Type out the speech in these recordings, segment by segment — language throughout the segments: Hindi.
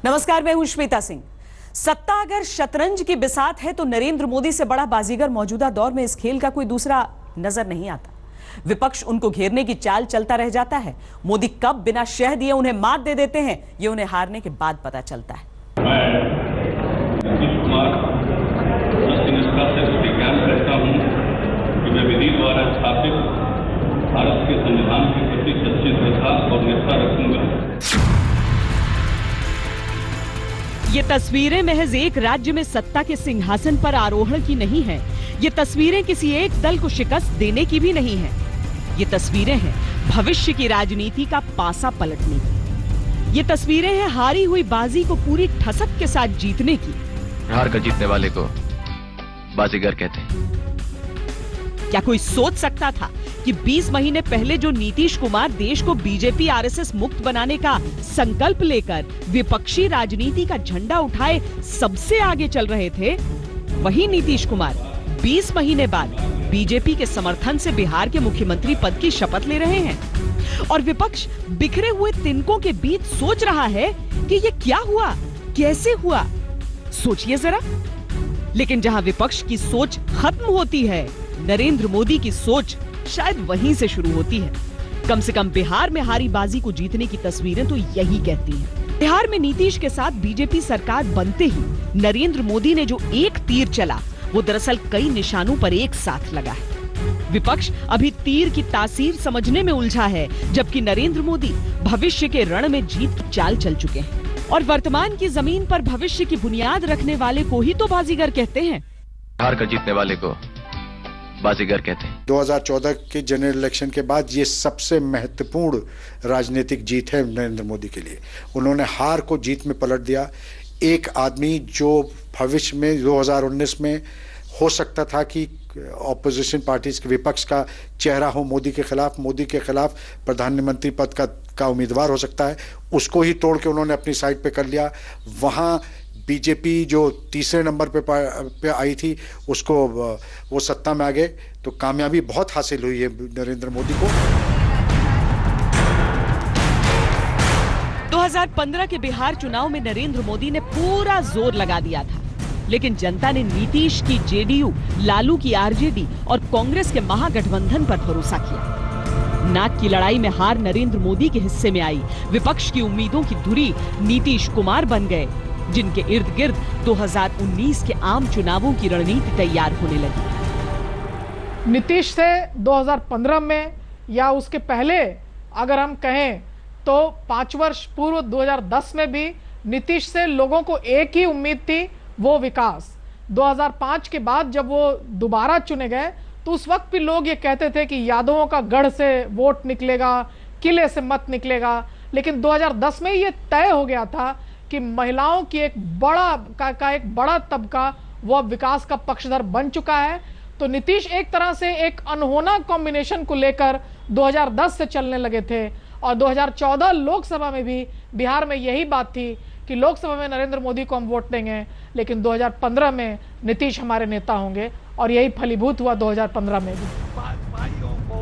नमस्कार, मैं हूं श्वेता सिंह। सत्ता अगर शतरंज की बिसात है तो नरेंद्र मोदी से बड़ा बाजीगर मौजूदा दौर में इस खेल का कोई दूसरा नजर नहीं आता। विपक्ष उनको घेरने की चाल चलता रह जाता है। मोदी कब बिना शह दिए उन्हें मात दे देते हैं, ये उन्हें हारने के बाद पता चलता है। मैं नीतीश कुमार इस निष्ठा से विज्ञान करता हूं कि मैं विधि द्वारा स्थापित भारत के संविधान के प्रति सच्ची श्रद्धा और निष्ठा रखूंगा। ये तस्वीरें महज एक राज्य में सत्ता के सिंहासन पर आरोहण की नहीं है। ये तस्वीरें किसी एक दल को शिकस्त देने की भी नहीं है। ये तस्वीरें हैं भविष्य की राजनीति का पासा पलटने की। ये तस्वीरें हैं हारी हुई बाजी को पूरी ठसक के साथ जीतने की। हार कर जीतने वाले को बाजीगर कहते हैं। क्या कोई सोच सकता था कि 20 महीने पहले जो नीतीश कुमार देश को बीजेपी आरएसएस मुक्त बनाने का संकल्प लेकर विपक्षी राजनीति का झंडा उठाए सबसे आगे चल रहे थे, वही नीतीश कुमार 20 महीने बाद बीजेपी के समर्थन से बिहार के मुख्यमंत्री पद की शपथ ले रहे हैं। और विपक्ष बिखरे हुए तिनकों के बीच सोच रहा है कि ये क्या हुआ, कैसे हुआ। सोचिए जरा। लेकिन जहां विपक्ष की सोच खत्म होती है, नरेंद्र मोदी की सोच शायद वहीं से शुरू होती है। कम से कम बिहार में हारी बाजी को जीतने की तस्वीरें तो यही कहती हैं। बिहार में नीतीश के साथ बीजेपी सरकार बनते ही नरेंद्र मोदी ने जो एक तीर चला, वो दरअसल कई निशानों पर एक साथ लगा है। विपक्ष अभी तीर की तासीर समझने में उलझा है, जबकि नरेंद्र मोदी भविष्य के रण में जीत की चाल चल चुके हैं। और वर्तमान की जमीन पर भविष्य की बुनियाद रखने वाले को ही तो बाजीगर कहते हैं। हार कर जीतने वाले को बाजीगर कहते हैं। 2014 के जनरल इलेक्शन के बाद ये सबसे महत्वपूर्ण राजनीतिक जीत है नरेंद्र मोदी के लिए। उन्होंने हार को जीत में पलट दिया। एक आदमी जो भविष्य में 2019 में हो सकता था कि ऑपोजिशन पार्टीज के विपक्ष का चेहरा हो मोदी के खिलाफ प्रधानमंत्री पद का उम्मीदवार हो सकता है, उसको ही तोड़ के उन्होंने अपनी साइड पे कर लिया। वहां बीजेपी जो तीसरे नंबर पे आई थी, उसको वो सत्ता में आ गए, तो कामयाबी बहुत हासिल हुई है नरेंद्र मोदी को। 2015 के बिहार चुनाव में नरेंद्र मोदी ने पूरा जोर लगा दिया था, लेकिन जनता ने नीतीश की जेडीयू, लालू की आरजेडी और कांग्रेस के महागठबंधन पर भरोसा किया। नाक की लड़ाई में हार नरेंद्र मोदी के हिस्से में आई। विपक्ष की उम्मीदों की धुरी नीतीश कुमार बन गए, जिनके इर्द गिर्द 2019 के आम चुनावों की रणनीति तैयार होने लगी। नीतीश से 2015 में या उसके पहले अगर हम कहें तो 5 वर्ष पूर्व 2010 में भी नीतीश से लोगों को एक ही उम्मीद थी, वो विकास। 2005 के बाद जब वो दोबारा चुने गए तो उस वक्त भी लोग ये कहते थे कि यादवों का गढ़ से वोट निकलेगा, किले से मत निकलेगा। लेकिन 2010 में ये तय हो गया था कि महिलाओं की एक बड़ा तबका वो अब विकास का पक्षधर बन चुका है। तो नीतीश एक तरह से एक अनहोना कॉम्बिनेशन को लेकर 2010 से चलने लगे थे। और 2014 लोकसभा में भी बिहार में यही बात थी कि लोकसभा में नरेंद्र मोदी को हम वोट देंगे, लेकिन 2015 में नीतीश हमारे नेता होंगे, और यही फलीभूत हुआ 2015 में भी।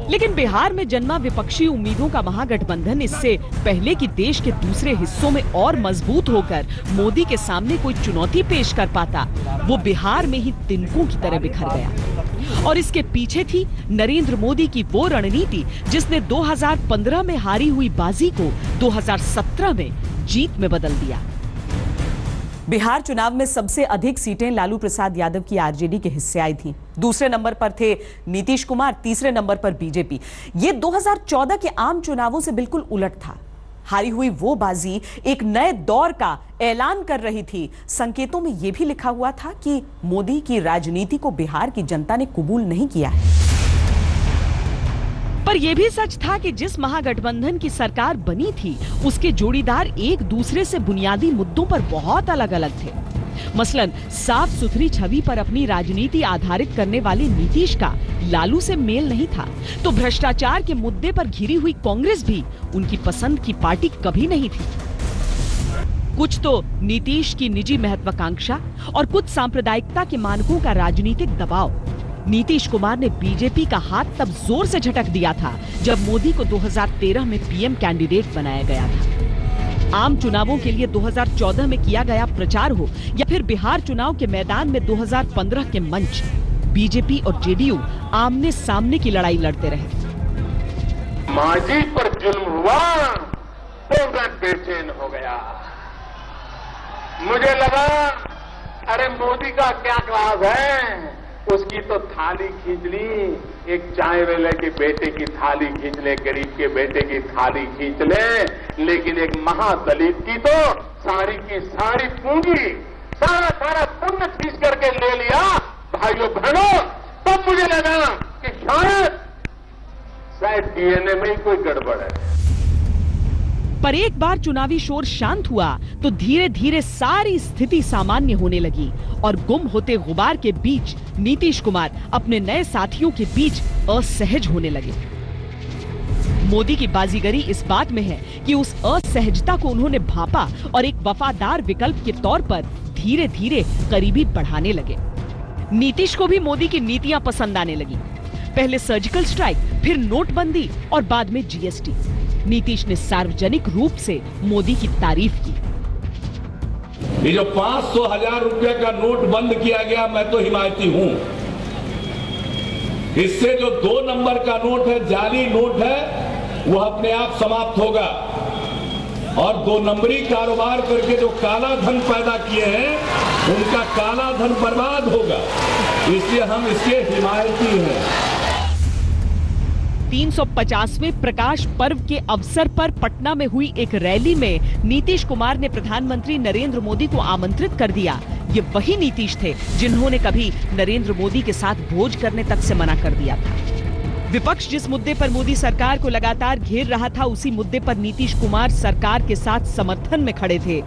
लेकिन बिहार में जन्मा विपक्षी उम्मीदों का महागठबंधन इससे पहले कि देश के दूसरे हिस्सों में और मजबूत होकर मोदी के सामने कोई चुनौती पेश कर पाता, वो बिहार में ही तिनकों की तरह बिखर गया। और इसके पीछे थी नरेंद्र मोदी की वो रणनीति जिसने 2015 में हारी हुई बाजी को 2017 में जीत में बदल दिया। बिहार चुनाव में सबसे अधिक सीटें लालू प्रसाद यादव की आरजेडी के हिस्से आई थीं। दूसरे नंबर पर थे नीतीश कुमार, तीसरे नंबर पर बीजेपी। ये 2014 के आम चुनावों से बिल्कुल उलट था। हारी हुई वो बाजी एक नए दौर का ऐलान कर रही थी। संकेतों में यह भी लिखा हुआ था कि मोदी की राजनीति को बिहार की जनता ने कबूल नहीं किया है। पर यह भी सच था कि जिस महागठबंधन की सरकार बनी थी, उसके जोड़ीदार एक दूसरे से बुनियादी मुद्दों पर बहुत अलग अलग थे। मसलन साफ सुथरी छवि पर अपनी राजनीति आधारित करने वाले नीतीश का लालू से मेल नहीं था, तो भ्रष्टाचार के मुद्दे पर घिरी हुई कांग्रेस भी उनकी पसंद की पार्टी कभी नहीं थी। कुछ तो नीतीश की निजी महत्वाकांक्षा और कुछ सांप्रदायिकता के मानकों का राजनीतिक दबाव। नीतीश कुमार ने बीजेपी का हाथ तब जोर से झटक दिया था जब मोदी को 2013 में पीएम कैंडिडेट बनाया गया था। आम चुनावों के लिए 2014 में किया गया प्रचार हो या फिर बिहार चुनाव के मैदान में 2015 के मंच, बीजेपी और जेडीयू आमने सामने की लड़ाई लड़ते रहे। मांझी पर जुल्म हुआ तो मैं बेचैन हो गया। मुझे लगा अरे मोदी का क्या क्लास है, उसकी तो थाली खींच ली, एक चाय वाले के बेटे की थाली खींच ले, गरीब के बेटे की थाली खींच ले, लेकिन एक महादलित की तो सारी की सारी पूंजी, सारा पुण्य खींच करके ले लिया। भाइयों बहनों, तब मुझे लगा कि शायद डीएनए में ही कोई गड़बड़ है। पर एक बार चुनावी शोर शांत हुआ तो धीरे धीरे सारी स्थिति सामान्य होने लगी और गुम होते गुबार के बीच नीतीश कुमार अपने नए साथियों के बीच असहज होने लगे। मोदी की बाजीगरी इस बात में है कि उस असहजता को उन्होंने भांपा और एक वफादार विकल्प के तौर पर धीरे धीरे करीबी बढ़ाने लगे। नीतीश को भी मोदी की नीतियां पसंद आने लगी। पहले सर्जिकल स्ट्राइक, फिर नोटबंदी और बाद में जीएसटी। नीतीश ने सार्वजनिक रूप से मोदी की तारीफ की। ये जो 500,000 रुपए का नोट बंद किया गया, मैं तो हिमायती हूं। इससे जो 2 नंबर का नोट है, जाली नोट है, वह अपने आप समाप्त होगा और 2 नंबरी कारोबार करके जो काला धन पैदा किए हैं, उनका काला धन बर्बाद होगा। इसलिए हम इसके हिमायती हैं। 350वें प्रकाश पर्व के अवसर पर पटना में हुई एक रैली में नीतीश कुमार ने प्रधानमंत्री नरेंद्र मोदी को आमंत्रित कर दिया। ये वही नीतीश थे जिन्होंने कभी नरेंद्र मोदी के साथ भोज करने तक से मना कर दिया था। विपक्ष जिस मुद्दे पर मोदी सरकार को लगातार घेर रहा था, उसी मुद्दे पर नीतीश कुमार सरकार के साथ समर्थन में खड़े थे।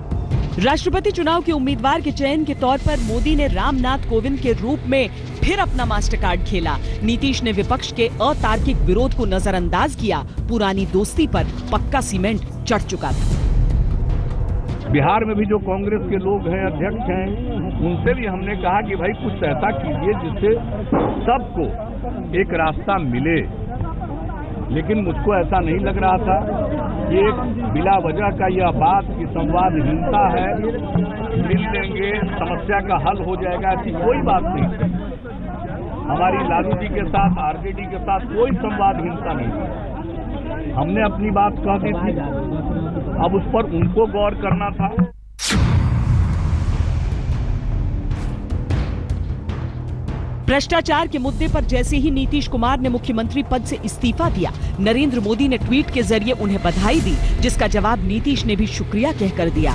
राष्ट्रपति चुनाव के उम्मीदवार के चयन के तौर पर मोदी ने रामनाथ कोविंद के रूप में फिर अपना मास्टर कार्ड खेला। नीतीश ने विपक्ष के अतार्किक विरोध को नजरअंदाज किया। पुरानी दोस्ती पर पक्का सीमेंट चढ़ चुका था। बिहार में भी जो कांग्रेस के लोग हैं, अध्यक्ष हैं, उनसे भी हमने कहा कि भाई कुछ ऐसा कीजिए जिससे सबको एक रास्ता मिले, लेकिन मुझको ऐसा नहीं लग रहा था कि एक बिला वजह का यह बात कि संवादहीनता है, मिल लेंगे समस्या का हल हो जाएगा, ऐसी कोई बात नहीं। हमारी लालू जी के साथ, आरजेडी के साथ कोई संवादहीनता नहीं थी। हमने अपनी बात कह दी थी, अब उस पर उनको गौर करना था। भ्रष्टाचार के मुद्दे पर जैसे ही नीतीश कुमार ने मुख्यमंत्री पद से इस्तीफा दिया, नरेंद्र मोदी ने ट्वीट के जरिए उन्हें बधाई दी, जिसका जवाब नीतीश ने भी शुक्रिया कहकर दिया।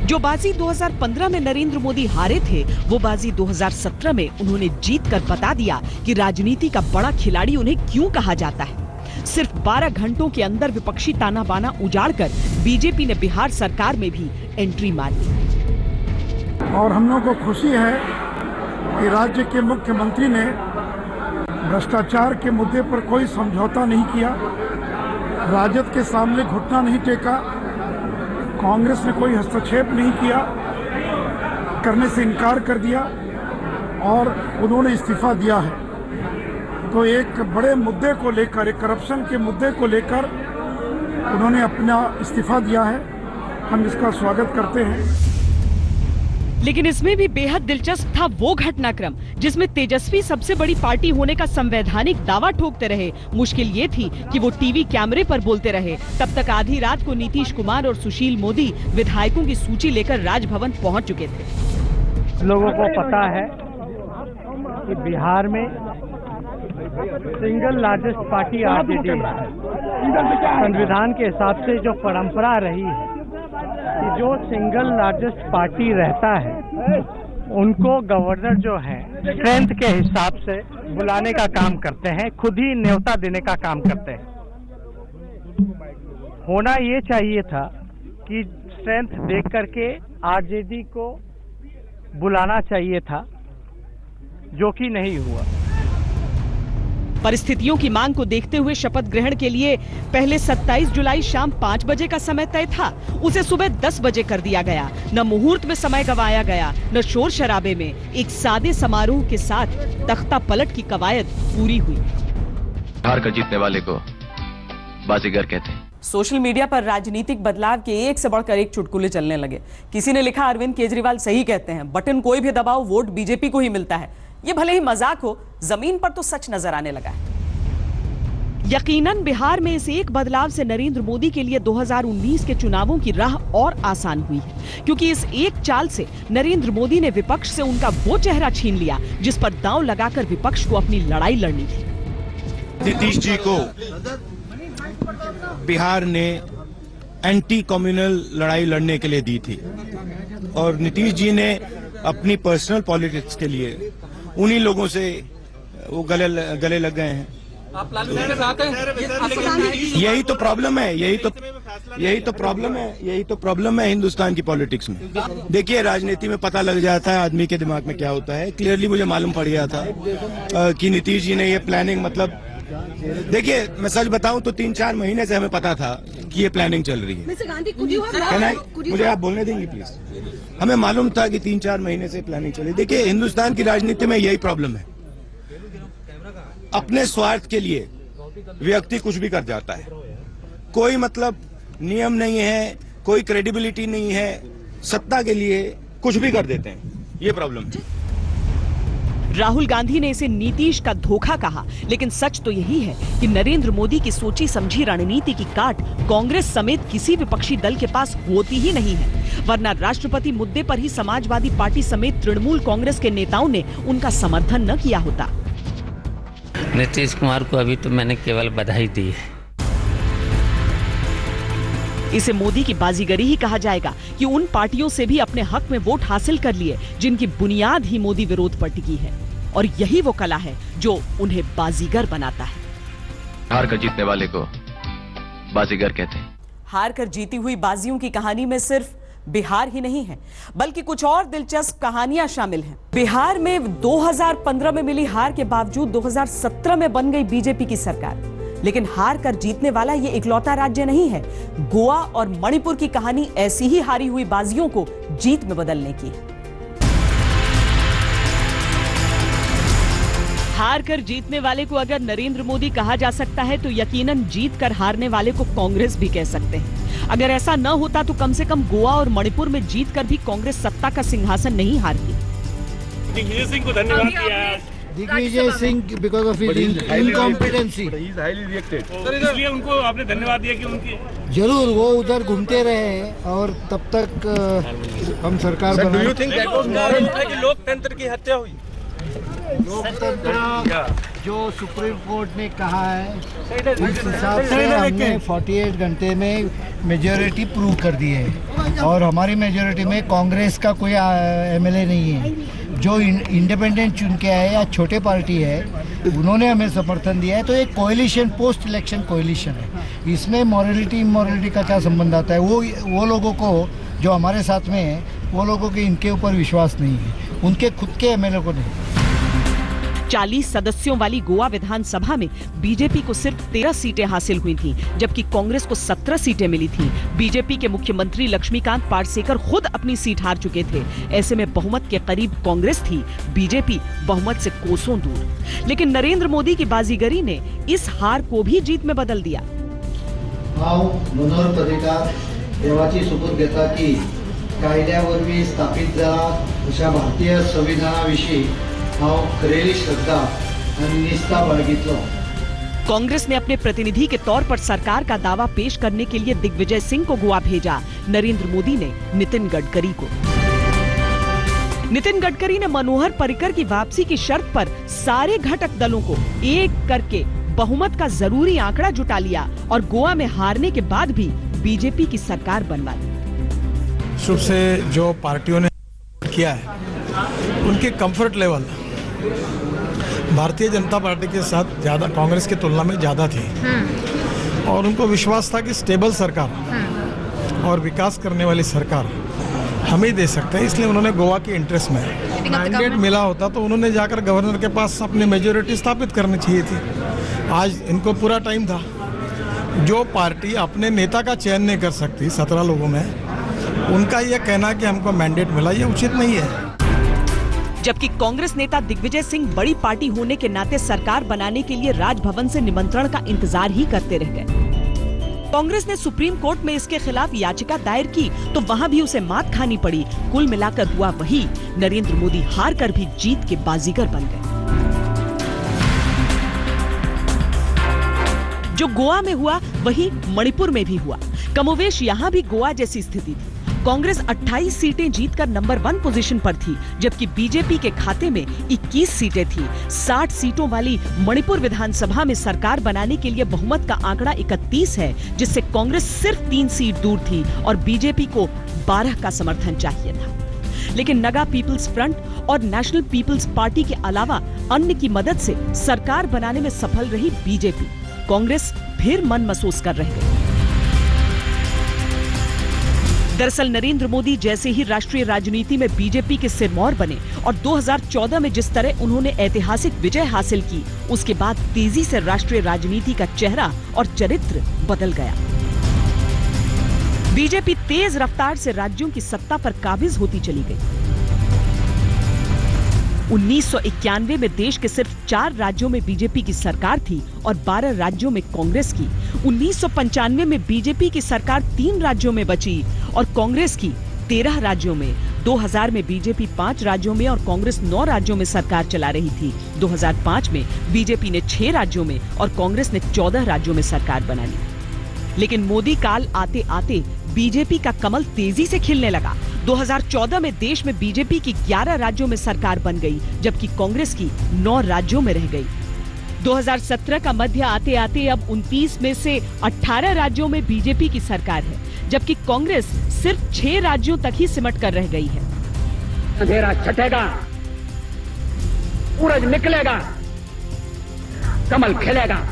जो बाजी 2015 में नरेंद्र मोदी हारे थे, वो बाजी 2017 में उन्होंने जीत कर बता दिया कि राजनीति का बड़ा खिलाड़ी उन्हें क्यों कहा जाता है। सिर्फ 12 घंटों के अंदर विपक्षी ताना बाना उजाड़कर बीजेपी ने बिहार सरकार में भी एंट्री मार दी। और हम लोगों को खुशी है कि राज्य के मुख्यमंत्री ने भ्रष्टाचार के मुद्दे पर कोई समझौता नहीं किया, राजद के सामने घुटना नहीं टेका, कांग्रेस ने कोई हस्तक्षेप नहीं किया, करने से इनकार कर दिया और उन्होंने इस्तीफा दिया है। तो एक बड़े मुद्दे को लेकर, एक करप्शन के मुद्दे को लेकर उन्होंने अपना इस्तीफा दिया है। हम इसका स्वागत करते हैं। लेकिन इसमें भी बेहद दिलचस्प था वो घटनाक्रम जिसमें तेजस्वी सबसे बड़ी पार्टी होने का संवैधानिक दावा ठोकते रहे। मुश्किल ये थी कि वो टीवी कैमरे पर बोलते रहे। तब तक आधी रात को नीतीश कुमार और सुशील मोदी विधायकों की सूची लेकर राजभवन पहुंच चुके थे। लोगों को पता है कि बिहार में सिंगल लार्जेस्ट पार्टी आरजेडी है। संविधान के हिसाब से जो परंपरा रही है कि जो सिंगल लार्जेस्ट पार्टी रहता है, उनको गवर्नर जो है स्ट्रेंथ के हिसाब से बुलाने का काम करते हैं, खुद ही न्योता देने का काम करते हैं। होना ये चाहिए था कि स्ट्रेंथ देख करके आरजेडी को बुलाना चाहिए था, जो कि नहीं हुआ। परिस्थितियों की मांग को देखते हुए शपथ ग्रहण के लिए पहले 27 जुलाई शाम 5 बजे का समय तय था, उसे सुबह 10 बजे कर दिया गया। न मुहूर्त में समय गंवाया गया, न शोर शराबे में। एक सादे समारोह के साथ तख्ता पलट की कवायद पूरी हुई। हार कर जीतने वाले को बाजीगर कहते हैं। सोशल मीडिया पर राजनीतिक बदलाव के एक से बढ़कर एक चुटकुले चलने लगे। किसी ने लिखा, अरविंद केजरीवाल सही कहते हैं, बटन कोई भी दबाओ वोट बीजेपी को ही मिलता है। ये भले ही मजाक हो, जमीन पर तो सच नजर आने लगा है। यकीनन बिहार में इस एक बदलाव से नरेंद्र मोदी के लिए 2019 के चुनावों की राह और आसान हुई है, क्योंकि इस एक चाल से नरेंद्र मोदी ने विपक्ष से उनका वो चेहरा छीन लिया जिस पर दांव लगाकर विपक्ष को अपनी लड़ाई लड़नी थी। नीतीश जी को बिहार ने एंटी कम्युनल लड़ाई लड़ने के लिए दी थी और नीतीश जी ने अपनी पर्सनल पॉलिटिक्स के लिए उन्हीं लोगों से वो गले लग गए हैं। आप लालू के साथ हैं? यही तो प्रॉब्लम है, यही तो प्रॉब्लम है हिंदुस्तान की पॉलिटिक्स में। देखिए, राजनीति में पता लग जाता है आदमी के दिमाग में क्या होता है। क्लियरली मुझे मालूम पड़ गया था कि नीतीश जी ने ये प्लानिंग, मतलब देखिए मैं सच बताऊं तो 3-4 महीने से हमें पता था कि ये प्लानिंग चल रही है। मुझे आप बोलने देंगे प्लीज? हमें मालूम था कि 3-4 महीने से प्लानिंग चली। देखिए, हिंदुस्तान की राजनीति में यही प्रॉब्लम है, अपने स्वार्थ के लिए व्यक्ति कुछ भी कर जाता है। कोई मतलब नियम नहीं है, कोई क्रेडिबिलिटी नहीं है, सत्ता के लिए कुछ भी कर देते हैं। ये प्रॉब्लम है। राहुल गांधी ने इसे नीतीश का धोखा कहा, लेकिन सच तो यही है कि नरेंद्र मोदी की सोची समझी रणनीति की काट कांग्रेस समेत किसी विपक्षी दल के पास होती ही नहीं है, वरना राष्ट्रपति मुद्दे पर ही समाजवादी पार्टी समेत तृणमूल कांग्रेस के नेताओं ने उनका समर्थन न किया होता। नीतीश कुमार को अभी तो मैंने केवल बधाई दी है। इसे मोदी की बाजीगरी ही कहा जाएगा कि उन पार्टियों से भी अपने हक में वोट हासिल कर लिए जिनकी बुनियाद ही मोदी विरोध पर टिकी है, और यही वो कला है जो उन्हें बाजीगर बनाता है। हार कर जीतने वाले को बाजीगर कहते हैं। हार कर जीती हुई बाजियों की कहानी में सिर्फ बिहार ही नहीं है, बल्कि कुछ और दिलचस्प कहानियां शामिल हैं। बिहार में 2015 में मिली हार के बावजूद 2017 में बन गई बीजेपी की सरकार, लेकिन हार कर जीतने वाला ये इकलौता राज्य नहीं है। गोवा और मणिपुर की कहानी ऐसी ही हारी हुई बाजियों को जीत में बदलने की है। हार कर जीतने वाले को अगर नरेंद्र मोदी कहा जा सकता है तो यकीनन जीत कर हारने वाले को कांग्रेस भी कह सकते हैं। अगर ऐसा न होता तो कम से कम गोवा और मणिपुर में जीत कर भी कांग्रेस सत्ता का सिंहासन नहीं हारती। दिग्विजय सिंह को धन्यवाद दिया। Digvijay Singh because of incompetency इसलिए उनको आपने धन्यवाद दिया कि उनकी जरूर वो उधर घूमते रहे और तब तक हम सरकार बनाए। लोकतंत्र की हत्या हुई? लोकतंत्र जो सुप्रीम कोर्ट ने कहा है उस हिसाब से हमने 48 घंटे में मेजॉरिटी प्रूव कर दी है, और हमारी मेजॉरिटी में कांग्रेस का कोई एमएलए नहीं है। जो इंडिपेंडेंट चुन के आए या छोटे पार्टी है उन्होंने हमें समर्थन दिया है। तो एक कोएलिशन, पोस्ट इलेक्शन कोएलिशन है। इसमें मॉरलिटी इमॉरलिटी का क्या संबंध आता है? वो लोगों को जो हमारे साथ में है वो लोगों के इनके ऊपर विश्वास नहीं है, उनके खुद के एमएलए को नहीं। 40 सदस्यों वाली गोवा विधानसभा में बीजेपी को सिर्फ 13 सीटें हासिल हुई थीं, जबकि कांग्रेस को 17 सीटें मिली थीं। बीजेपी के मुख्यमंत्री लक्ष्मीकांत पार्सेकर खुद अपनी सीट हार चुके थे। ऐसे में बहुमत के करीब कांग्रेस थी, बीजेपी बहुमत से कोसों दूर। लेकिन नरेंद्र मोदी की बाजीगरी ने इस हार को भी जीत में बदल दिया। मनोहर पर्रीकर देवाची शपथ घेता की कायद्यावरवी स्थापित झाला अशा भारतीय संविधानाविषयी खरेली श्रद्धा आणि निष्ठा बाळगितलो। कांग्रेस ने अपने प्रतिनिधि के तौर पर सरकार का दावा पेश करने के लिए दिग्विजय सिंह को गोवा भेजा। नरेंद्र मोदी ने नितिन गडकरी को। नितिन गडकरी ने मनोहर पर्रिकर की वापसी की शर्त पर सारे घटक दलों को एक करके बहुमत का जरूरी आंकड़ा जुटा लिया और गोवा में हारने के बाद भी बीजेपी की सरकार बनवा ली। शुरू से जो पार्टियों ने किया है उनके comfort level Bharatiya Janata party के साथ ज्यादा, कांग्रेस की तुलना में ज्यादा थी, और उनको विश्वास था कि स्टेबल सरकार और विकास करने वाली सरकार हम ही दे सकते हैं। इसलिए उन्होंने गोवा के इंटरेस्ट में मैंडेट मिला होता तो उन्होंने जाकर गवर्नर के पास अपनी मेजोरिटी स्थापित करनी चाहिए थी। आज इनको पूरा टाइम था। जो पार्टी अपने नेता का चयन नहीं कर सकती 17 लोगों में, उनका यह कहना कि हमको मैंडेट मिला, ये उचित नहीं है। जबकि कांग्रेस नेता दिग्विजय सिंह बड़ी पार्टी होने के नाते सरकार बनाने के लिए राजभवन से निमंत्रण का इंतजार ही करते रह गए। कांग्रेस ने सुप्रीम कोर्ट में इसके खिलाफ याचिका दायर की तो वहां भी उसे मात खानी पड़ी। कुल मिलाकर हुआ वही, नरेंद्र मोदी हार कर भी जीत के बाजीगर बन गए। जो गोवा में हुआ वही मणिपुर में भी हुआ। कमोवेश यहाँ भी गोवा जैसी स्थिति थी। कांग्रेस 28 सीटें जीतकर नंबर 1 पोजीशन पर थी, जबकि बीजेपी के खाते में 21 सीटें थी। 60 सीटों वाली मणिपुर विधानसभा में सरकार बनाने के लिए बहुमत का आंकड़ा 31 है, जिससे कांग्रेस सिर्फ 3 सीट दूर थी और बीजेपी को 12 का समर्थन चाहिए था। लेकिन नगा पीपल्स फ्रंट और नेशनल पीपल्स पार्टी के अलावा अन्य की मदद से सरकार बनाने में सफल रही बीजेपी। कांग्रेस फिर मन महसूस कर रह गई। दरअसल नरेंद्र मोदी जैसे ही राष्ट्रीय राजनीति में बीजेपी के सिरमौर बने और 2014 में जिस तरह उन्होंने ऐतिहासिक विजय हासिल की, उसके बाद तेजी से राष्ट्रीय राजनीति का चेहरा और चरित्र बदल गया। बीजेपी तेज रफ्तार से राज्यों की सत्ता पर काबिज होती चली गई। 1991 में देश के सिर्फ 4 राज्यों में बीजेपी की सरकार थी और 12 राज्यों में कांग्रेस की। 1995 में बीजेपी की सरकार 3 राज्यों में बची और कांग्रेस की 13 राज्यों में। 2000 में बीजेपी 5 राज्यों में और कांग्रेस 9 राज्यों में सरकार चला रही थी। 2005 में बीजेपी ने 6 राज्यों में और कांग्रेस ने 14 राज्यों में सरकार बना ली। लेकिन मोदी काल आते आते बीजेपी का कमल तेजी से खिलने लगा। 2014 में देश में बीजेपी की 11 राज्यों में सरकार बन गई, जबकि कांग्रेस की 9 राज्यों में रह गई। 2017 का मध्य आते आते अब 29 में से 18 राज्यों में बीजेपी की सरकार है, जबकि कांग्रेस सिर्फ 6 राज्यों तक ही सिमट कर रह गई है। अंधेरा छटेगा, सूरज निकलेगा, कमल खिलेगा।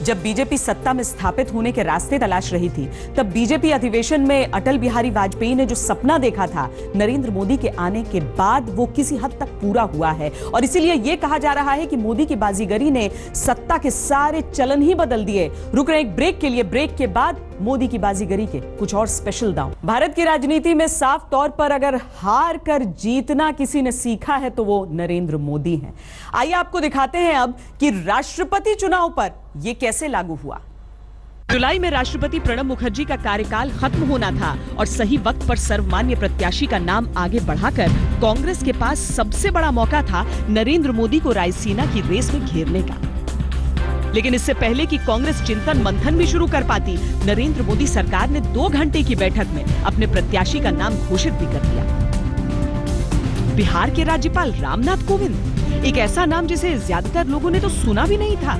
जब बीजेपी सत्ता में स्थापित होने के रास्ते तलाश रही थी, तब बीजेपी अधिवेशन में अटल बिहारी वाजपेयी ने जो सपना देखा था, नरेंद्र मोदी के आने के बाद वो किसी हद तक पूरा हुआ है। और इसीलिए ये कहा जा रहा है कि मोदी की बाजीगरी ने सत्ता के सारे चलन ही बदल दिए। रुक रहे एक ब्रेक के लिए, ब्रेक के बाद मोदी की बाजीगरी के कुछ और स्पेशल दांव। भारत की राजनीति में साफ तौर पर अगर हार कर जीतना किसी ने सीखा है तो वो नरेंद्र मोदी हैं। आइए आपको दिखाते हैं अब कि राष्ट्रपति चुनाव पर ये कैसे लागू हुआ। जुलाई में राष्ट्रपति प्रणब मुखर्जी का कार्यकाल खत्म होना था और सही वक्त पर सर्वमान्य प्रत्याशी का नाम आगे बढ़ाकर कांग्रेस के पास सबसे बड़ा मौका था नरेंद्र मोदी को रायसीना की रेस में घेरने का। लेकिन इससे पहले कि कांग्रेस चिंतन मंथन भी शुरू कर पाती, नरेंद्र मोदी सरकार ने 2 घंटे की बैठक में अपने प्रत्याशी का नाम घोषित भी कर दिया। बिहार के राज्यपाल रामनाथ कोविंद, एक ऐसा नाम जिसे ज्यादातर लोगों ने तो सुना भी नहीं था।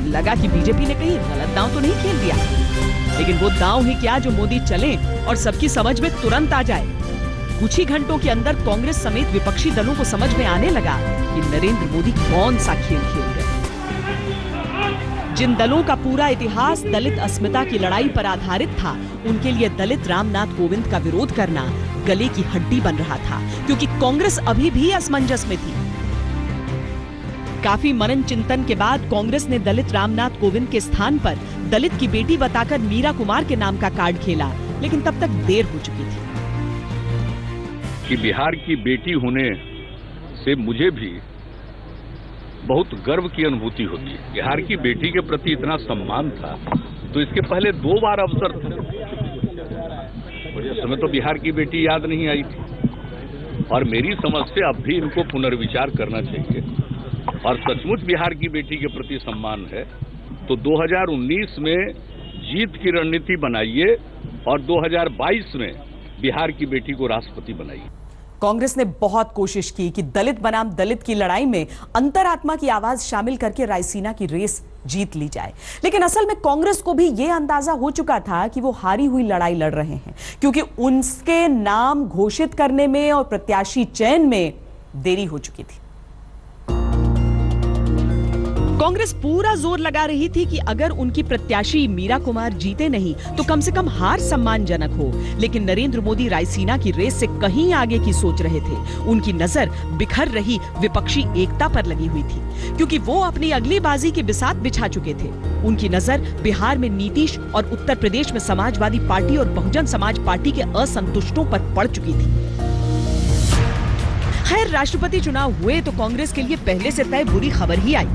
लगा कि बीजेपी ने कहीं गलत दांव तो नहीं खेल दिया, लेकिन वो दांव ही क्या जो मोदी चले और सबकी समझ में तुरंत आ जाए। कुछ ही घंटों के अंदर कांग्रेस समेत विपक्षी दलों को समझ में आने लगा कि नरेंद्र मोदी कौन सा खेल खेल गए। जिन दलों का पूरा इतिहास दलित अस्मिता की लड़ाई पर आधारित था, उनके लिए दलित रामनाथ कोविंद का विरोध करना गले की हड्डी बन रहा था, क्योंकि कांग्रेस अभी भी असमंजस में थी। काफी मनन चिंतन के बाद कांग्रेस ने दलित रामनाथ कोविंद के स्थान पर दलित की बेटी बताकर मीरा कुमार के नाम का कार्ड खेला, लेकिन तब तक देर हो चुकी थी। कि बिहार की बेटी होने से मुझे भी बहुत गर्व की अनुभूति होती है। बिहार की बेटी के प्रति इतना सम्मान था, तो इसके पहले 2 बार अवसर थे। उस समय तो बिहार की बेटी याद नहीं आई थी और मेरी समझ से अब भी इनको पुनर्विचार करना चाहिए और सचमुच बिहार की बेटी के प्रति सम्मान है तो 2019 में जीत की रणनीति बनाइए और 2022 में बिहार की बेटी को राष्ट्रपति बनाइए। कांग्रेस ने बहुत कोशिश की कि दलित बनाम दलित की लड़ाई में अंतरात्मा की आवाज शामिल करके रायसीना की रेस जीत ली जाए, लेकिन असल में कांग्रेस को भी यह अंदाजा हो चुका था कि वो हारी हुई लड़ाई लड़ रहे हैं, क्योंकि उनके नाम घोषित करने में और प्रत्याशी चयन में देरी हो चुकी थी। कांग्रेस पूरा जोर लगा रही थी कि अगर उनकी प्रत्याशी मीरा कुमार जीते नहीं तो कम से कम हार सम्मानजनक हो, लेकिन नरेंद्र मोदी रायसीना की रेस से कहीं आगे की सोच रहे थे। उनकी नजर बिखर रही विपक्षी एकता पर लगी हुई थी, क्योंकि वो अपनी अगली बाजी की बिसात बिछा चुके थे। उनकी नजर बिहार में नीतीश और उत्तर प्रदेश में समाजवादी पार्टी और बहुजन समाज पार्टी के असंतुष्टों पर पड़ चुकी थी। खैर, राष्ट्रपति चुनाव हुए तो कांग्रेस के लिए पहले से तय बुरी खबर ही आई।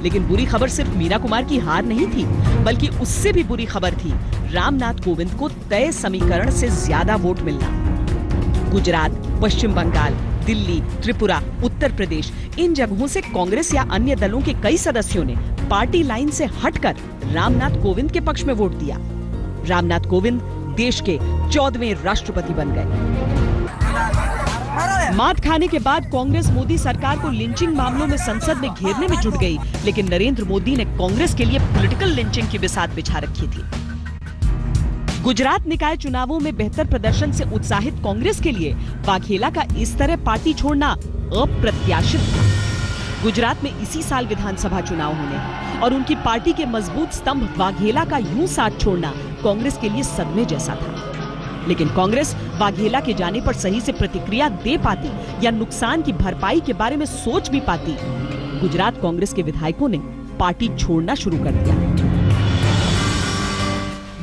लेकिन बुरी खबर सिर्फ मीरा कुमार की हार नहीं थी, बल्कि उससे भी बुरी खबर थी रामनाथ कोविंद को तय समीकरण से ज्यादा वोट मिलना। गुजरात, पश्चिम बंगाल, दिल्ली, त्रिपुरा, उत्तर प्रदेश, इन जगहों से कांग्रेस या अन्य दलों के कई सदस्यों ने पार्टी लाइन से हटकर रामनाथ कोविंद के पक्ष में वोट दिया। रामनाथ कोविंद देश के 14वें राष्ट्रपति बन गए। मात खाने के बाद कांग्रेस मोदी सरकार को लिंचिंग मामलों में संसद में घेरने में जुट गई, लेकिन नरेंद्र मोदी ने कांग्रेस के लिए पॉलिटिकल लिंचिंग की बिसात बिछा रखी थी। गुजरात निकाय चुनावों में बेहतर प्रदर्शन से उत्साहित कांग्रेस के लिए वाघेला का इस तरह पार्टी छोड़ना अप्रत्याशित था। गुजरात में इसी साल विधानसभा चुनाव होने हैं और उनकी पार्टी के मजबूत स्तंभ वाघेला का यूं साथ छोड़ना कांग्रेस के लिए सदमे जैसा था। लेकिन कांग्रेस वाघेला के जाने पर सही से प्रतिक्रिया दे पाती या नुकसान की भरपाई के बारे में सोच भी पाती, गुजरात कांग्रेस के विधायकों ने पार्टी छोड़ना शुरू कर दिया।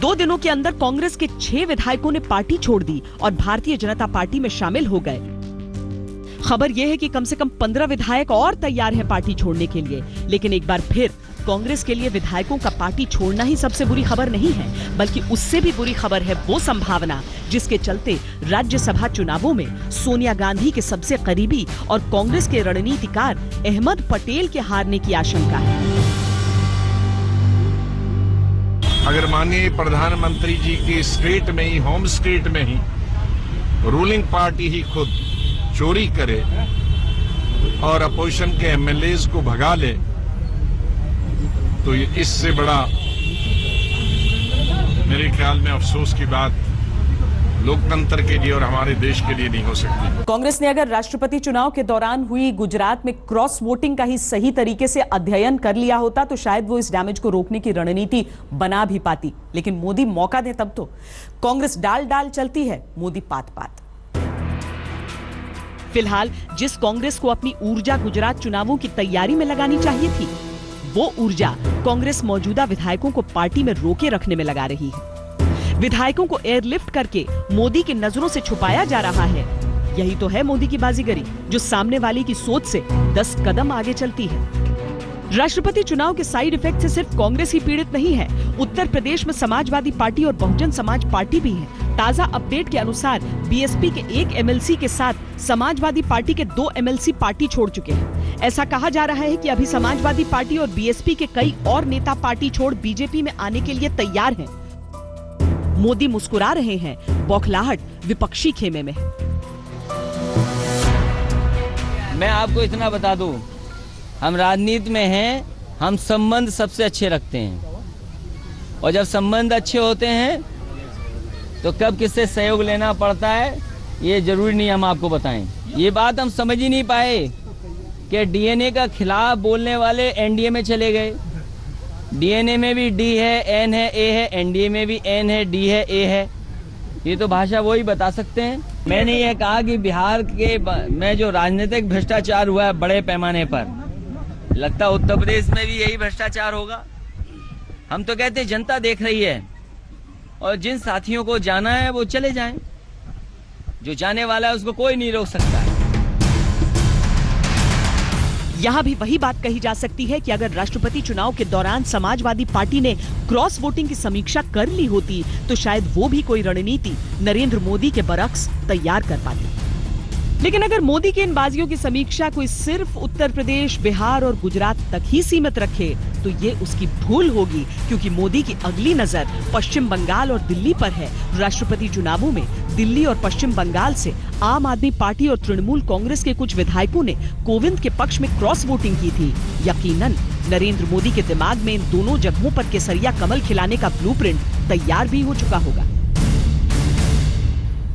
2 दिनों के अंदर कांग्रेस के 6 विधायकों ने पार्टी छोड़ दी और भारतीय जनता पार्टी में शामिल हो गए। खबर यह है कि कम से कम 15 विधायक और तैयार हैं पार्टी छोड़ने के लिए। लेकिन एक बार फिर कांग्रेस के लिए विधायकों का पार्टी छोड़ना ही सबसे बुरी खबर नहीं है, बल्कि उससे भी बुरी खबर है वो संभावना जिसके चलते राज्यसभा चुनावों में सोनिया गांधी के सबसे करीबी और कांग्रेस के रणनीतिकार अहमद पटेल के हारने की आशंका है। अगर माननीय प्रधानमंत्री जी की स्टेट में ही, होम स्टेट में ही रूलिंग पार्टी ही खुद चोरी करे और अपोजिशन के एमएलएज को भगा ले, तो इससे बड़ा मेरे ख्याल में अफसोस की बात लोकतंत्र के लिए और हमारे देश के लिए नहीं हो सकती। कांग्रेस ने अगर राष्ट्रपति चुनाव के दौरान हुई गुजरात में क्रॉस वोटिंग का ही सही तरीके से अध्ययन कर लिया होता तो शायद वो इस डैमेज को रोकने की रणनीति बना भी पाती। लेकिन मोदी मौका दे तब तो कांग्रेस डाल डाल चलती है, मोदी पात पात। फिलहाल जिस कांग्रेस को अपनी ऊर्जा गुजरात चुनावों की तैयारी में लगानी चाहिए थी, वो ऊर्जा कांग्रेस मौजूदा विधायकों को पार्टी में रोके रखने में लगा रही है। विधायकों को एयरलिफ्ट करके मोदी की नजरों से छुपाया जा रहा है। यही तो है मोदी की बाजीगरी, जो सामने वाले की सोच से 10 कदम आगे चलती है। राष्ट्रपति चुनाव के साइड इफेक्ट से सिर्फ कांग्रेस ही पीड़ित नहीं है, उत्तर प्रदेश में समाजवादी पार्टी और बहुजन समाज पार्टी भी है। ताजा अपडेट के अनुसार बीएसपी के 1 एमएलसी के साथ समाजवादी पार्टी के 2 एमएलसी पार्टी छोड़ चुके हैं। ऐसा कहा जा रहा है कि अभी समाजवादी पार्टी और बीएसपी के कई और नेता पार्टी छोड़ बीजेपी में आने के लिए तैयार हैं। मोदी मुस्कुरा रहे हैं, बौखलाहट विपक्षी खेमे में है। मैं आपको इतना बता दूं, हम राजनीति में हैं, हम संबंध सबसे अच्छे रखते हैं और जब संबंध अच्छे होते हैं तो कब किससे सहयोग लेना पड़ता है ये जरूरी नहीं हम आपको बताएं। ये बात हम समझ ही नहीं पाए कि डीएनए का खिलाफ बोलने वाले एनडीए में चले गए। डीएनए में भी डी है, एन है, ए है, एनडीए में भी एन है, डी है, ए है। ये तो भाषा वो ही बता सकते हैं। मैंने ये कहा कि बिहार के में जो राजनीतिक भ्रष्टाचार हुआ है बड़े पैमाने पर, लगता उत्तर प्रदेश में भी यही भ्रष्टाचार होगा। हम तो कहते हैं जनता देख रही है और जिन साथियों को जाना है वो चले जाएं, जो जाने वाला है उसको कोई नहीं रोक सकता है। यहाँ भी वही बात कही जा सकती है कि अगर राष्ट्रपति चुनाव के दौरान समाजवादी पार्टी ने क्रॉस वोटिंग की समीक्षा कर ली होती तो शायद वो भी कोई रणनीति नरेंद्र मोदी के बरक्स तैयार कर पाती। लेकिन अगर मोदी की इन बाजियों की समीक्षा कोई सिर्फ उत्तर प्रदेश, बिहार और गुजरात तक ही सीमित रखे तो ये उसकी भूल होगी, क्योंकि मोदी की अगली नजर पश्चिम बंगाल और दिल्ली पर है। राष्ट्रपति चुनावों में दिल्ली और पश्चिम बंगाल से आम आदमी पार्टी और तृणमूल कांग्रेस के कुछ विधायकों ने कोविंद के पक्ष में क्रॉस वोटिंग की थी। यकीनन नरेंद्र मोदी के दिमाग में इन दोनों जगहों पर केसरिया कमल खिलाने का ब्लूप्रिंट तैयार भी हो चुका होगा।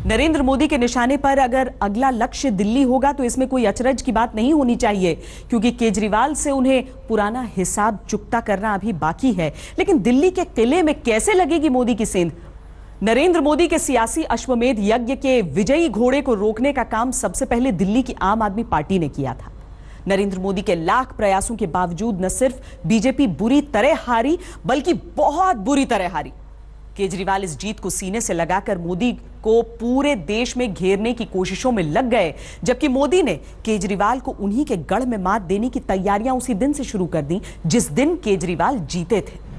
नरेंद्र मोदी के निशाने पर अगर अगला लक्ष्य दिल्ली होगा तो इसमें कोई अचरज की बात नहीं होनी चाहिए, क्योंकि केजरीवाल से उन्हें पुराना हिसाब चुकता करना अभी बाकी है। लेकिन दिल्ली के किले में कैसे लगेगी मोदी की सेंध? नरेंद्र मोदी के सियासी अश्वमेध यज्ञ के विजयी घोड़े को रोकने का काम सबसे पहले दिल्ली की आम आदमी पार्टी ने किया था। नरेंद्र मोदी के लाख प्रयासों के बावजूद न सिर्फ बीजेपी बुरी तरह हारी, बल्कि बहुत बुरी तरह हारी। केजरीवाल इस जीत को सीने से लगाकर मोदी को पूरे देश में घेरने की कोशिशों में लग गए, जबकि मोदी ने केजरीवाल को उन्हीं के गढ़ में मात देने की तैयारियां उसी दिन से शुरू कर दी जिस दिन केजरीवाल जीते थे।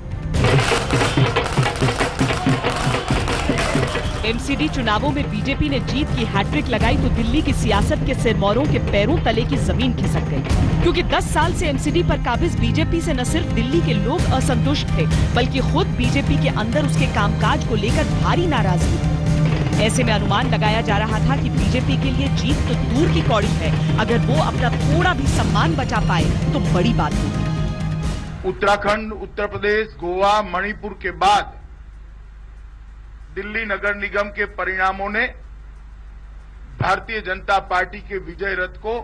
एमसीडी चुनावों में बीजेपी ने जीत की हैट्रिक लगाई तो दिल्ली की सियासत के सिरमौरों के पैरों तले की जमीन खिसक गई, क्योंकि 10 साल से एमसीडी पर काबिज बीजेपी से न सिर्फ दिल्ली के लोग असंतुष्ट थे, बल्कि खुद बीजेपी के अंदर उसके कामकाज को लेकर भारी नाराजगी थी। ऐसे में अनुमान लगाया जा रहा था कि बीजेपी के लिए जीत तो दूर की कौड़ी है, अगर वो अपना थोड़ा भी सम्मान बचा पाए तो बड़ी बात होगी। उत्तराखंड, उत्तर प्रदेश, गोवा, मणिपुर के बाद दिल्ली नगर निगम के परिणामों ने भारतीय जनता पार्टी के विजय रथ को,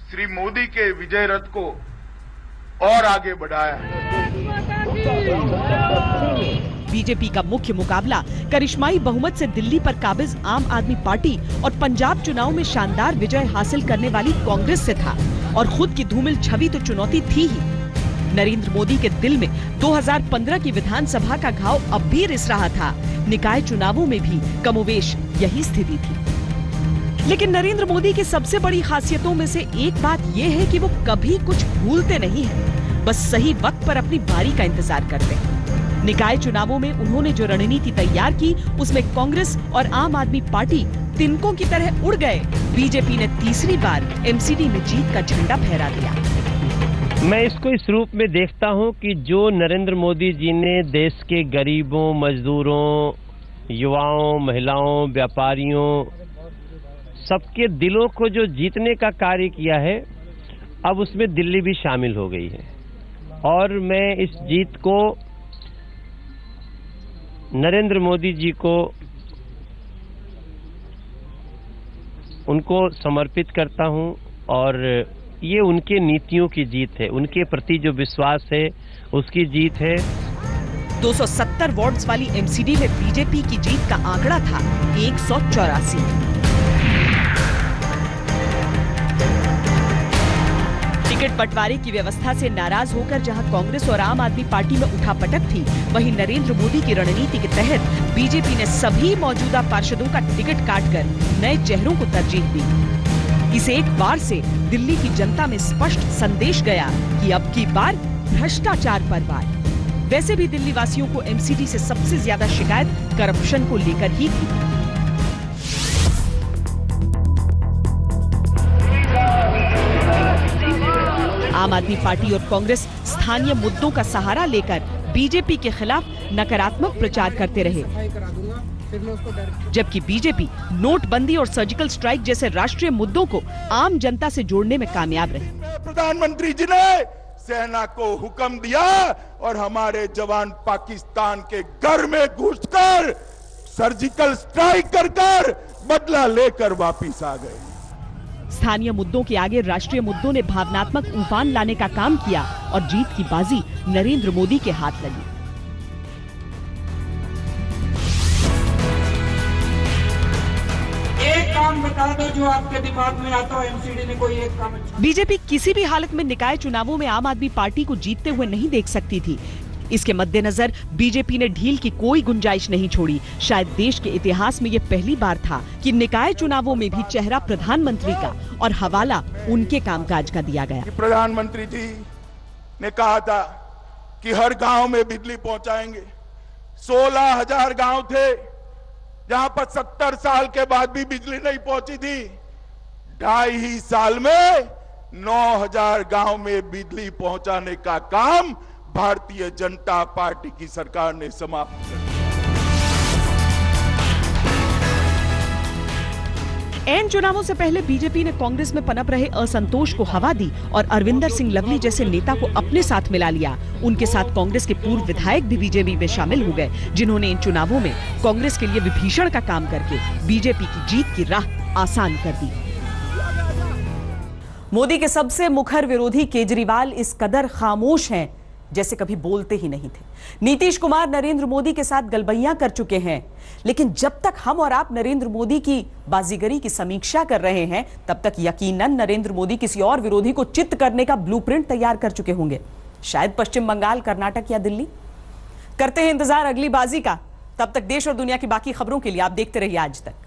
श्री मोदी के विजय रथ को और आगे बढ़ाया। बीजेपी का मुख्य मुकाबला करिश्माई बहुमत से दिल्ली पर काबिज आम आदमी पार्टी और पंजाब चुनाव में शानदार विजय हासिल करने वाली कांग्रेस से था, और खुद की धूमिल छवि तो चुनौती थी ही। नरेंद्र मोदी के दिल में 2015 की विधानसभा का घाव अब भी रिस रहा था। निकाय चुनावों में भी कमोवेश यही स्थिति थी। लेकिन नरेंद्र मोदी की सबसे बड़ी खासियतों में से एक बात यह है कि वो कभी कुछ भूलते नहीं हैं, बस सही वक्त पर अपनी बारी का इंतजार करते हैं। निकाय चुनावों में उन्होंने जो रणनीति तैयार की, उसमें कांग्रेस और आम आदमी पार्टी तिनकों की तरह उड़ गए। बीजेपी ने तीसरी बार एमसीडी में जीत का झंडा फहरा दिया। मैं इसको इस रूप में देखता हूं कि जो नरेंद्र मोदी जी ने देश के गरीबों, मजदूरों, युवाओं, महिलाओं, व्यापारियों, सबके दिलों को जो जीतने का कार्य किया है, अब उसमें दिल्ली भी शामिल हो गई है। और मैं इस जीत को नरेंद्र मोदी जी को, उनको समर्पित करता हूं, और ये उनके नीतियों की जीत है, उनके प्रति जो विश्वास है उसकी जीत है। 270 वार्ड्स वाली एमसीडी में बीजेपी की जीत का आंकड़ा था 184। टिकट बंटवारे की व्यवस्था से नाराज होकर जहां कांग्रेस और आम आदमी पार्टी में उठापटक थी, वहीं नरेंद्र मोदी की रणनीति के तहत बीजेपी ने सभी मौजूदा पार्षदों का टिकट काटकर नए चेहरों को तरजीह दी। इस एक बार से दिल्ली की जनता में स्पष्ट संदेश गया कि अब की बार भ्रष्टाचार पर वार। वैसे भी दिल्ली वासियों को एमसीडी से सबसे ज्यादा शिकायत करप्शन को लेकर ही थी। आम आदमी पार्टी और कांग्रेस स्थानीय मुद्दों का सहारा लेकर बीजेपी के खिलाफ नकारात्मक प्रचार करते रहे, जबकि बीजेपी नोटबंदी और सर्जिकल स्ट्राइक जैसे राष्ट्रीय मुद्दों को आम जनता से जोड़ने में कामयाब रही। प्रधानमंत्री जी ने सेना को हुक्म दिया और हमारे जवान पाकिस्तान के घर में घुसकर सर्जिकल स्ट्राइक कर बदला लेकर वापिस आ गए। स्थानीय मुद्दों के आगे राष्ट्रीय मुद्दों ने भावनात्मक उफान लाने का काम किया और जीत की बाजी नरेंद्र मोदी के हाथ लगी। एक काम बता दो जो आपके दिमाग में आता हो, एमसीडी ने कोई एक काम अच्छा। बीजेपी किसी भी हालत में निकाय चुनावों में आम आदमी पार्टी को जीतते हुए नहीं देख सकती थी। इसके मद्देनजर बीजेपी ने ढील की कोई गुंजाइश नहीं छोड़ी। शायद देश के इतिहास में ये पहली बार था कि निकाय चुनावों में भी चेहरा प्रधानमंत्री का और हवाला उनके कामकाज का दिया गया। प्रधानमंत्री जी ने कहा था कि हर गांव में बिजली पहुंचाएंगे। 16,000 गांव थे जहां पर 70 साल के बाद भी बिजली नहीं पहुंची थी। 2.5 साल में 9,000 गांव में बिजली पहुंचाने का काम भारतीय जनता पार्टी की सरकार ने समाप्त कर दिया। एन चुनावों से पहले बीजेपी ने कांग्रेस में पनप रहे असंतोष को हवा दी और अरविंदर सिंह लवली जैसे नेता को अपने साथ मिला लिया। उनके साथ कांग्रेस के पूर्व विधायक भी बीजेपी में शामिल हो गए, जिन्होंने इन चुनावों में कांग्रेस के लिए विभीषण का काम करके बीजेपी की जीत की राह आसान कर दी। मोदी के सबसे मुखर विरोधी केजरीवाल इस कदर खामोश हैं जैसे कभी बोलते ही नहीं थे। नीतीश कुमार नरेंद्र मोदी के साथ गलबैयां कर चुके हैं, लेकिन जब तक हम और आप नरेंद्र मोदी की बाजीगरी की समीक्षा कर रहे हैं, तब तक यकीनन नरेंद्र मोदी किसी और विरोधी को चित्त करने का ब्लूप्रिंट तैयार कर चुके होंगे। शायद पश्चिम बंगाल, कर्नाटक या दिल्ली। करते हैं इंतजार अगली बाजी का। तब तक देश और दुनिया की बाकी खबरों के लिए आप देखते रहिए आज तक।